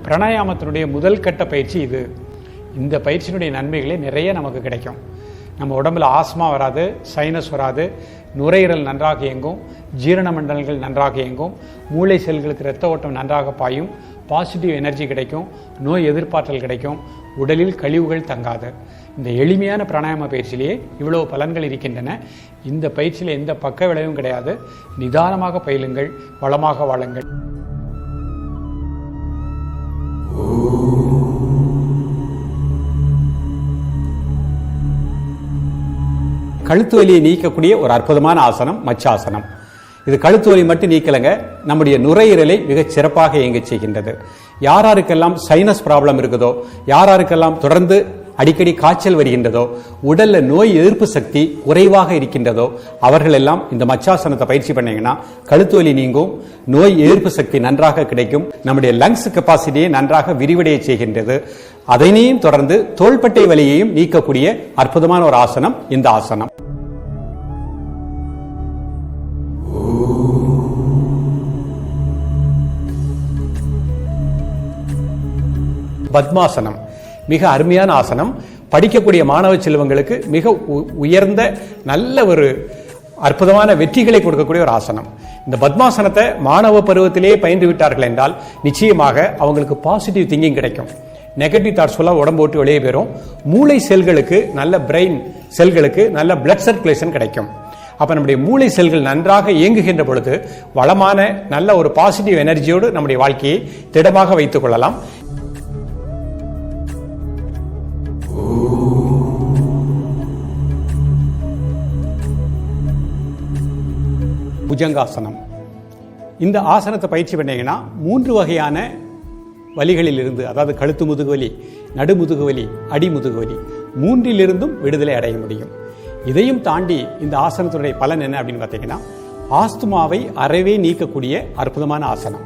பிராணாயாமத்தினுடைய முதல் கட்ட பயிற்சி இது. இந்த பயிற்சியினுடைய நன்மைகளே நிறைய நமக்கு கிடைக்கும். நம்ம உடம்புல ஆஸ்மா வராது, சைனஸ் வராது, நுரையீரல் நன்றாக இயங்கும், ஜீரண மண்டலங்கள் நன்றாக இயங்கும், மூளை செல்களுக்கு இரத்த ஓட்டம் நன்றாக பாயும், பாசிட்டிவ் எனர்ஜி கிடைக்கும், நோய் எதிர்ப்பாற்றல் கிடைக்கும், உடலில் கழிவுகள் தங்காது. இந்த எளிமையான பிராணாயாம பயிற்சியிலேயே இவ்வளவு பலன்கள் இருக்கின்றன. இந்த பயிற்சியில் எந்த பக்க விளைவும் கிடையாது. நிதானமாக பயிலுங்கள், வளமாக வாழுங்கள். கழுத்து வலியை நீக்கக்கூடிய ஒரு அற்புதமான ஆசனம் மச்சாசனம். இது கழுத்து வலி மட்டும் நீக்கலங்க, நம்முடைய நுரையீரலை மிகச் சிறப்பாக இயங்க செய்கின்றது. யாராருக்கெல்லாம் சைனஸ் ப்ராப்ளம் இருக்குதோ, யாராருக்கெல்லாம் தொடர்ந்து அடிக்கடி காய்ச்சல் வருகின்றதோ, உடல்ல நோய் எதிர்ப்பு சக்தி குறைவாக இருக்கின்றதோ, அவர்கள் எல்லாம் இந்த மச்சாசனத்தை பயிற்சி பண்ணீங்கன்னா கழுத்து வலி நீங்கும், நோய் எதிர்ப்பு சக்தி நன்றாக கிடைக்கும், நம்முடைய லங்ஸ் கெப்பாசிட்டியை நன்றாக விரிவடைய செய்கின்றது. அதனையும் தொடர்ந்து தோள்பட்டை வலியையும் நீக்கக்கூடிய அற்புதமான ஒரு ஆசனம் இந்த ஆசனம். பத்மாசனம் மிக அருமையான ஆசனம். படிக்கக்கூடிய மாணவ செல்வங்களுக்கு மிக உயர்ந்த நல்ல ஒரு அற்புதமான வெற்றிகளை கொடுக்கக்கூடிய ஒரு ஆசனம். இந்த பத்மாசனத்தை மாணவ பருவத்திலேயே பயின்று விட்டார்கள் என்றால் நிச்சயமாக அவங்களுக்கு பாசிட்டிவ் திங்கிங் கிடைக்கும். நெகட்டிவ் தாட்ஸ் எல்லாம் உடம்பு விட்டு வெளியே போயிடும். மூளை செல்களுக்கு நல்ல பிரெயின் செல்களுக்கு நல்ல பிளட் சர்க்குலேஷன் கிடைக்கும். அப்ப நம்முடைய மூளை செல்கள் நன்றாக இயங்குகின்ற பொழுது வளமான நல்ல ஒரு பாசிட்டிவ் எனர்ஜியோடு நம்முடைய வாழ்க்கையை திடமாக வைத்துக் கொள்ளலாம். புஜங்காசனம். இந்த ஆசனத்தை பயிற்சி பண்ணீங்கன்னா 3 வகையான வலிகளில் இருந்து, அதாவது கழுத்து முதுகுவலி, நடுமுதுகுவலி, அடிமுதுகுவலி, 3லிருந்தும் விடுதலை அடைய முடியும். இதையும் தாண்டி இந்த ஆசனத்தினுடைய பலன் என்ன அப்படின்னு பார்த்தீங்கன்னா, ஆஸ்துமாவை அறவே நீக்கக்கூடிய அற்புதமான ஆசனம்.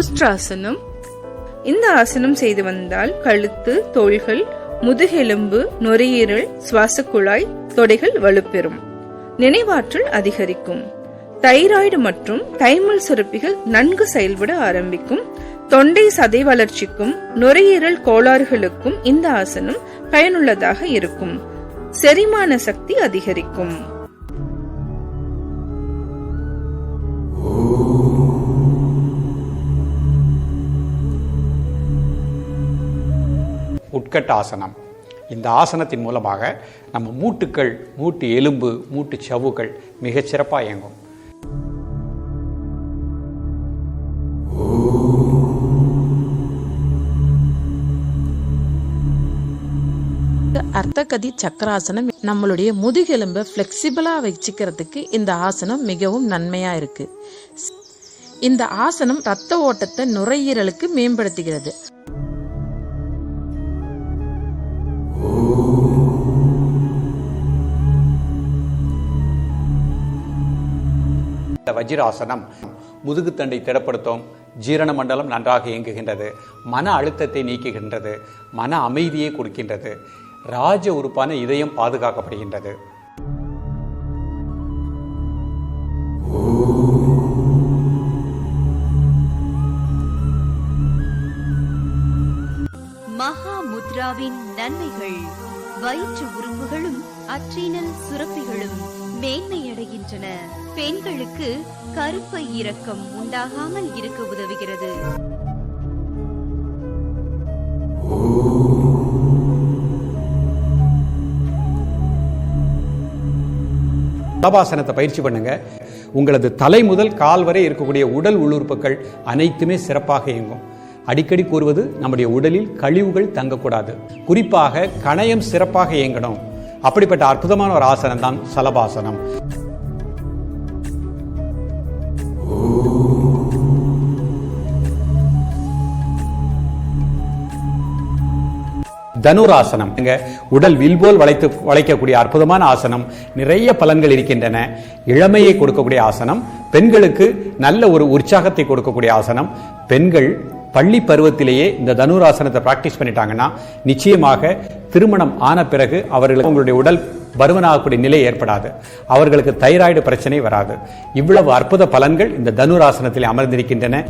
உஸ்ட்ராசனம். இந்த ஆசனம் செய்து வந்தால் கழுத்து, தோள்கள், முதுகெலும்பு, நுரையீரல், சுவாச குழாய், தொடைகள் வலுப்பெறும். நினைவாற்றல் அதிகரிக்கும். தைராய்டு மற்றும் தைமல் சுரப்பிகள் நன்கு செயல்பட ஆரம்பிக்கும். தொண்டை சதை வளர்ச்சிக்கும் நுரையீரல் கோளாறுகளுக்கும் இந்த ஆசனம் பயனுள்ளதாக இருக்கும். செரிமான சக்தி அதிகரிக்கும். உட்கட்ட ஆசனம். இந்த ஆசனத்தின் மூலமாக நம்ம மூட்டுக்கள், மூட்டு எலும்பு, மூட்டு சவ்வுகள் மிகச் சிறப்பாக இயங்கும். அர்த்தகதி சக்கராசனம். நம்மளுடைய முதுகெலும்பை பிளெக்சிபிளா வச்சுக்கிறதுக்கு இந்த ஆசனம் மிகவும் நன்மையா இருக்கு. இந்த ஆசனம் ரத்த ஓட்டத்தை நுரையீரலுக்கு மேம்படுத்துகிறது. வஜ்ராசனம் முதுகுத்தண்டை திடப்படுத்தும், ஜீரண மண்டலம் நன்றாக இயங்குகின்றது, மன அழுத்தத்தை நீக்குகின்றது, மன அமைதியை கொடுக்கின்றது, ராஜ உறுப்பான இதயம் பாதுகாக்கப்படுகின்றது. மகா முத்ராவின் நன்மைகள். வயிற்று உறுப்புகளும் அட்ரீனல் சுரப்பிகளும் மேன்மையடைகின்றன. பெண்களுக்கு கருப்பை இறக்கம் உண்டாகாமல் இருக்க உதவுகிறது. சலபாசனத்தை பயிற்சி பண்ணுங்க. உங்களது தலை முதல் கால் வரை இருக்கக்கூடிய உடல் உள்ளுறுப்புகள் அனைத்துமே சிறப்பாக இயங்கும். அடிக்கடி கூறுவது, நம்முடைய உடலில் கழிவுகள் தங்கக்கூடாது. குறிப்பாக கணையம் சிறப்பாக இயங்கணும். அப்படிப்பட்ட அற்புதமான ஒரு ஆசனம் தான் சலபாசனம். தனுராசனம். உடல் வில்போல் வளைக்கக்கூடிய அற்புதமான ஆசனம். நிறைய பலன்கள் இருக்கின்றன. இளமையை கொடுக்கக்கூடிய ஆசனம், பெண்களுக்கு நல்ல ஒரு உற்சாகத்தை கொடுக்கக்கூடிய ஆசனம். பெண்கள் பள்ளி பருவத்திலேயே இந்த தனுராசனத்தை பிராக்டிஸ் பண்ணிட்டாங்கன்னா நிச்சயமாக திருமணம் ஆன பிறகு அவர்களுக்கு உங்களுடைய உடல் பருமனாகக்கூடிய நிலை ஏற்படாது, அவர்களுக்கு தைராய்டு பிரச்சனை வராது. இவ்வளவு அற்புத பலன்கள் இந்த தனுராசனத்தில் அமர்ந்திருக்கின்றன.